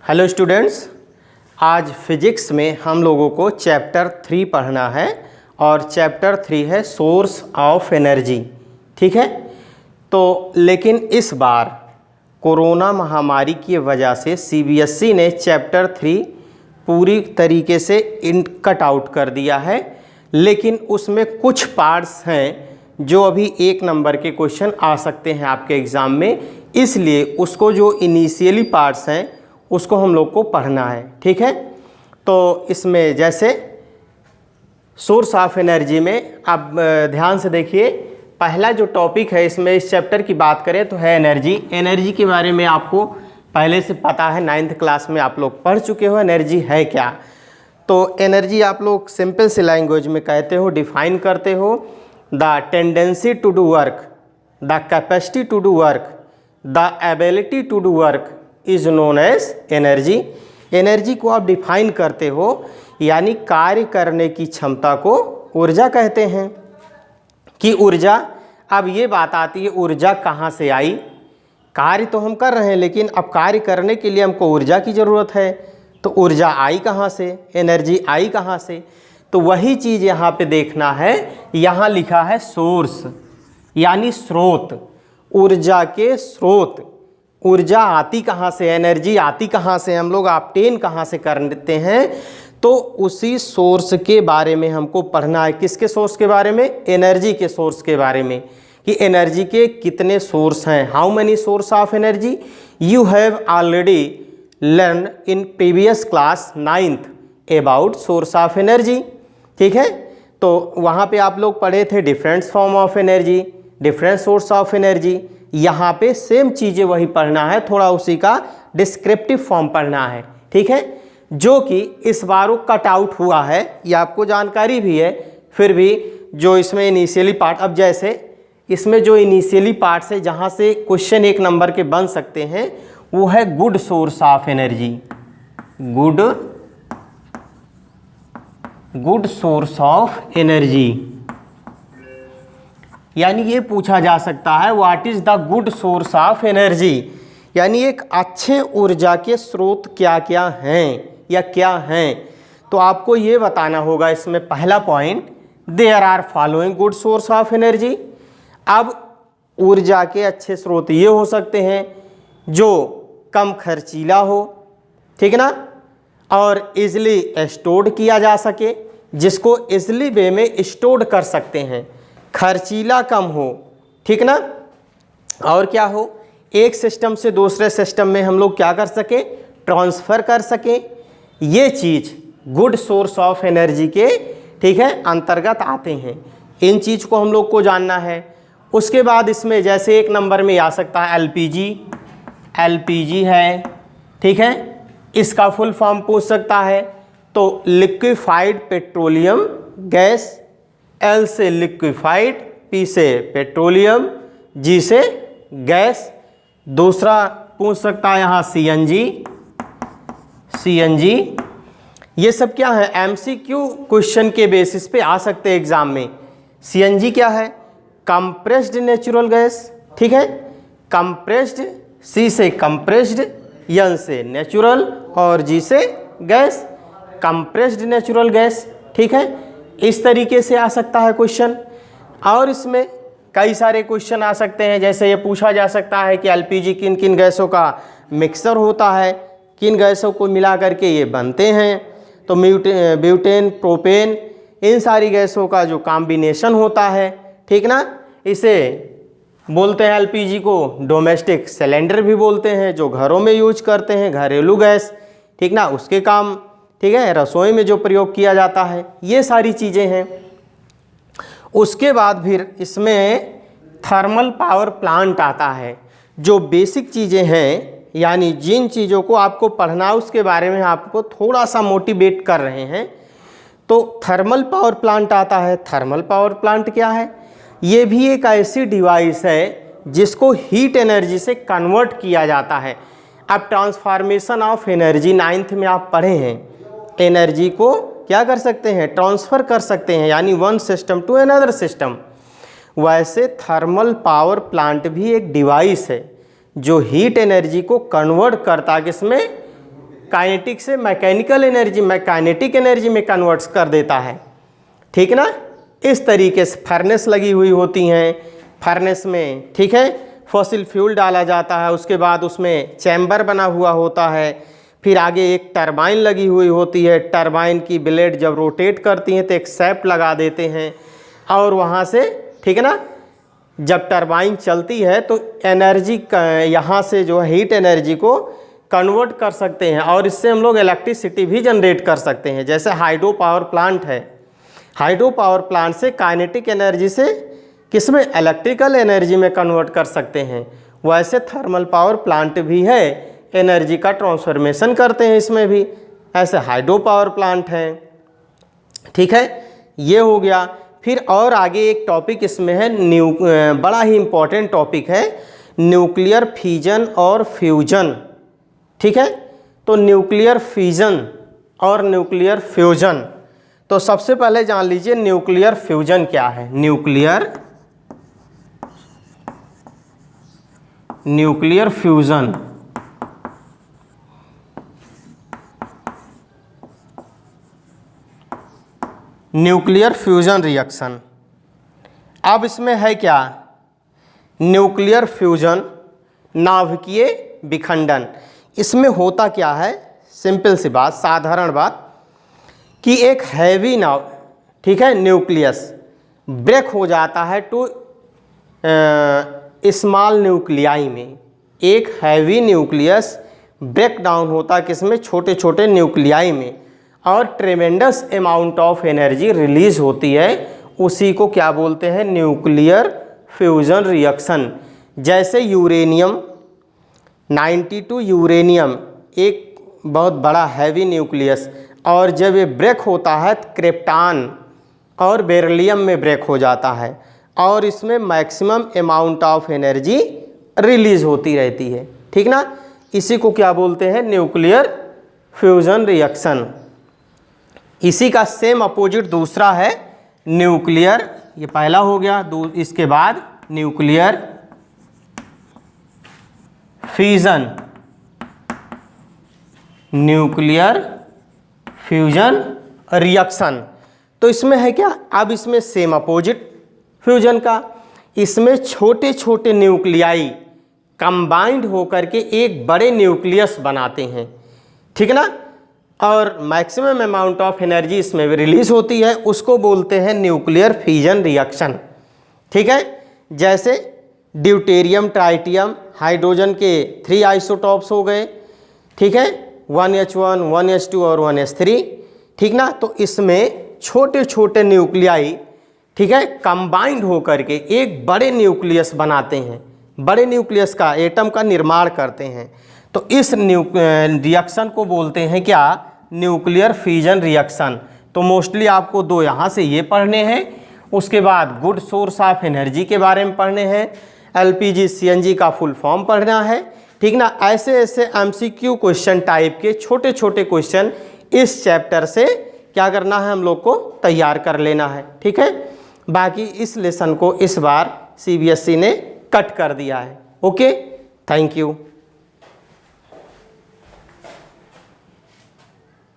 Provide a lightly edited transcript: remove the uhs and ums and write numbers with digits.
Hello students, आज physics में हम लोगों को चैप्टर 3 पढ़ना है और चैप्टर 3 है सोर्स ऑफ एनर्जी। ठीक है, तो लेकिन इस बार कोरोना महामारी की वजह से सीबीएसई ने चैप्टर 3 पूरी तरीके से कट आउट कर दिया है, लेकिन उसमें कुछ पार्ट्स हैं जो अभी 1 नंबर के क्वेश्चन आ सकते हैं आपके एग्ज़ाम में, इसलिए उसको जो इनिशियली पार्ट्स हैं उसको हम लोग को पढ़ना है। ठीक है, तो इसमें जैसे सोर्स ऑफ एनर्जी में आप ध्यान से देखिए, पहला जो टॉपिक है इसमें इस चैप्टर की बात करें तो है एनर्जी। एनर्जी के बारे में आपको पहले से पता है, 9th क्लास में आप लोग पढ़ चुके हो एनर्जी है क्या। तो एनर्जी आप लोग सिंपल से लैंग्वेज में कहते हो, डिफाइन करते हो, the tendency to do work, the capacity to do work, the ability to do work is known as energy. Energy को आप डिफाइन करते हो, यानी कार्य करने की क्षमता को ऊर्जा कहते हैं। कि ऊर्जा, अब ये बात आती है ऊर्जा कहाँ से आई। कार्य तो हम कर रहे हैं, लेकिन अब कार्य करने के लिए हमको ऊर्जा की ज़रूरत है, तो ऊर्जा आई कहाँ से, एनर्जी आई कहाँ से। तो वही चीज़ यहाँ पे देखना है। यहाँ लिखा है सोर्स, यानी स्रोत, ऊर्जा के स्रोत। ऊर्जा आती कहाँ से, एनर्जी आती कहाँ से, हम लोग ऑब्टेन कहाँ से करते हैं, तो उसी सोर्स के बारे में हमको पढ़ना है। किसके सोर्स के बारे में? एनर्जी के सोर्स के बारे में, कि एनर्जी के कितने सोर्स हैं। How many source of energy you have already learn in previous class 9th about source of energy. ठीक है, तो वहाँ पे आप लोग पढ़े थे different form of energy, different source of energy. यहाँ पे सेम चीज़ें वही पढ़ना है, थोड़ा उसी का डिस्क्रिप्टिव फॉर्म पढ़ना है। ठीक है, जो कि इस बार वो कट आउट हुआ है, ये आपको जानकारी भी है। फिर भी जो इसमें इनिशियली पार्ट, अब जैसे इसमें जो इनिशियली पार्ट्स है जहाँ से क्वेश्चन 1 नंबर के बन सकते हैं, वो है good source of energy. Good source of energy, यानी ये पूछा जा सकता है what is the good source of energy, यानी एक अच्छे ऊर्जा के स्रोत क्या क्या हैं या क्या हैं। तो आपको ये बताना होगा इसमें पहला point, there are following good source of energy. अब ऊर्जा के अच्छे स्रोत ये हो सकते हैं जो कम खर्चीला हो, ठीक ना, और इजली स्टोर्ड किया जा सके, जिसको इजली वे में स्टोर्ड कर सकते हैं, खर्चीला कम हो, ठीक ना, और क्या हो, एक सिस्टम से दूसरे सिस्टम में हम लोग क्या कर सकें, ट्रांसफ़र कर सकें। ये चीज़ गुड सोर्स ऑफ एनर्जी के, ठीक है, अंतर्गत आते हैं। इन चीज़ को हम लोग को जानना है। उसके बाद इसमें जैसे 1 नंबर में आ सकता है एलपीजी है, ठीक है, इसका फुल फॉर्म पूछ सकता है, तो लिक्विफाइड पेट्रोलियम गैस। एल से लिक्विफाइड, पी से पेट्रोलियम, जी से गैस। दूसरा पूछ सकता है यहाँ सीएनजी। ये सब क्या है, एमसीक्यू क्वेश्चन के बेसिस पे आ सकते हैं एग्जाम में। सीएनजी क्या है, कंप्रेस्ड नेचुरल गैस, ठीक है, कंप्रेस्ड, सी से कंप्रेस्ड, एन से नेचुरल और जी से गैस, कंप्रेस्ड नेचुरल गैस। ठीक है, इस तरीके से आ सकता है क्वेश्चन। और इसमें कई सारे क्वेश्चन आ सकते हैं, जैसे ये पूछा जा सकता है कि एलपीजी किन किन गैसों का मिक्सर होता है, किन गैसों को मिला करके ये बनते हैं, तो ब्यूटेन, प्रोपेन, इन सारी गैसों का जो कॉम्बिनेशन होता है, ठीक ना, इसे बोलते हैं एलपीजी को डोमेस्टिक सिलेंडर भी बोलते हैं, जो घरों में यूज करते हैं, घरेलू गैस, ठीक ना, उसके काम, ठीक है, रसोई में जो प्रयोग किया जाता है, ये सारी चीज़ें हैं। उसके बाद फिर इसमें थर्मल पावर प्लांट आता है। जो बेसिक चीज़ें हैं, यानी जिन चीज़ों को आपको पढ़ना है उसके बारे में आपको थोड़ा सा मोटिवेट कर रहे हैं, तो थर्मल पावर प्लांट आता है। थर्मल पावर प्लांट क्या है, ये भी एक ऐसी डिवाइस है जिसको हीट एनर्जी से कन्वर्ट किया जाता है। अब ट्रांसफॉर्मेशन ऑफ एनर्जी 9th में आप पढ़े हैं, एनर्जी को क्या कर सकते हैं, ट्रांसफ़र कर सकते हैं, यानी one system to another system. वैसे थर्मल पावर प्लांट भी एक डिवाइस है जो हीट एनर्जी को कन्वर्ट करता है किसमें, काइनेटिक से मैकेनिकल एनर्जी काइनेटिक एनर्जी में कन्वर्ट्स कर देता है, ठीक ना। इस तरीके से फर्नेस लगी हुई होती हैं, फर्नेस में, ठीक है, फॉसिल फ्यूल डाला जाता है, उसके बाद उसमें चैम्बर बना हुआ होता है, फिर आगे एक टरबाइन लगी हुई होती है, टरबाइन की ब्लेड जब रोटेट करती हैं तो एक सैप लगा देते हैं और वहाँ से, ठीक है ना, जब टरबाइन चलती है तो एनर्जी यहाँ से जो है हीट एनर्जी को कन्वर्ट कर सकते हैं और इससे हम लोग इलेक्ट्रिसिटी भी जनरेट कर सकते हैं। जैसे हाइड्रो पावर प्लांट है, हाइड्रो पावर प्लांट से काइनेटिक एनर्जी से किसमें, इलेक्ट्रिकल एनर्जी में कन्वर्ट कर सकते हैं। वैसे थर्मल पावर प्लांट भी है, एनर्जी का ट्रांसफॉर्मेशन करते हैं इसमें भी, ऐसे हाइड्रो पावर प्लांट है, ठीक है, ये हो गया। फिर और आगे एक टॉपिक इसमें है बड़ा ही इम्पोर्टेंट टॉपिक है न्यूक्लियर फिजन और फ्यूजन, ठीक है। तो न्यूक्लियर फिजन और न्यूक्लियर फ्यूजन, तो सबसे पहले जान लीजिए न्यूक्लियर फ्यूजन क्या है। Nuclear fusion nuclear fusion reaction. अब इसमें है क्या, न्यूक्लियर फ्यूजन नाभिकीय विखंडन। इसमें होता क्या है, सिंपल सी बात, साधारण बात, कि एक हैवी नाव, ठीक है, न्यूक्लियस ब्रेक हो जाता है टू स्मॉल न्यूक्लियाई में। एक हैवी न्यूक्लियस ब्रेक डाउन होता है किसमें, छोटे छोटे न्यूक्लियाई में, और ट्रेमेंडस अमाउंट ऑफ एनर्जी रिलीज होती है, उसी को क्या बोलते हैं, न्यूक्लियर फ्यूजन रिएक्शन। जैसे यूरेनियम 92 यूरेनियम एक बहुत बड़ा हैवी न्यूक्लियस, और जब ये ब्रेक होता है तो क्रिप्टॉन और बेरिलियम में ब्रेक हो जाता है और इसमें maximum amount of energy release होती रहती है, ठीक ना। इसी को क्या बोलते हैं, न्यूक्लियर फ्यूजन रिएक्शन। इसी का सेम अपोजिट दूसरा है न्यूक्लियर, ये पहला हो गया, इसके बाद nuclear fusion, nuclear fusion reaction. तो इसमें है क्या, अब इसमें सेम अपोजिट फ्यूजन का, इसमें छोटे छोटे न्यूक्लियाई कंबाइंड होकर के एक बड़े न्यूक्लियस बनाते हैं, ठीक ना, और मैक्सिमम अमाउंट ऑफ एनर्जी इसमें भी रिलीज होती है, उसको बोलते हैं न्यूक्लियर फ्यूजन रिएक्शन, ठीक है। जैसे ड्यूटेरियम, ट्राइटियम, हाइड्रोजन के 3 आइसोटॉप्स हो गए, ठीक है, 1H1, 1H2 और 1H3, ठीक ना। तो इसमें छोटे छोटे न्यूक्लियाई, ठीक है, कंबाइंड होकर के एक बड़े न्यूक्लियस बनाते हैं, बड़े न्यूक्लियस का, एटम का निर्माण करते हैं। तो इस रिएक्शन को बोलते हैं क्या, न्यूक्लियर फ्यूजन रिएक्शन। तो मोस्टली आपको दो यहाँ से ये पढ़ने हैं, उसके बाद गुड सोर्स ऑफ एनर्जी के बारे में पढ़ने हैं, LPG CNG का फुल फॉर्म पढ़ना है, ठीक ना। ऐसे ऐसे MCQ क्वेश्चन टाइप के छोटे छोटे क्वेश्चन इस चैप्टर से क्या करना है, हम लोग को तैयार कर लेना है, ठीक है। बाकी इस लेसन को इस बार CBSE ने कट कर दिया है। Okay, thank you.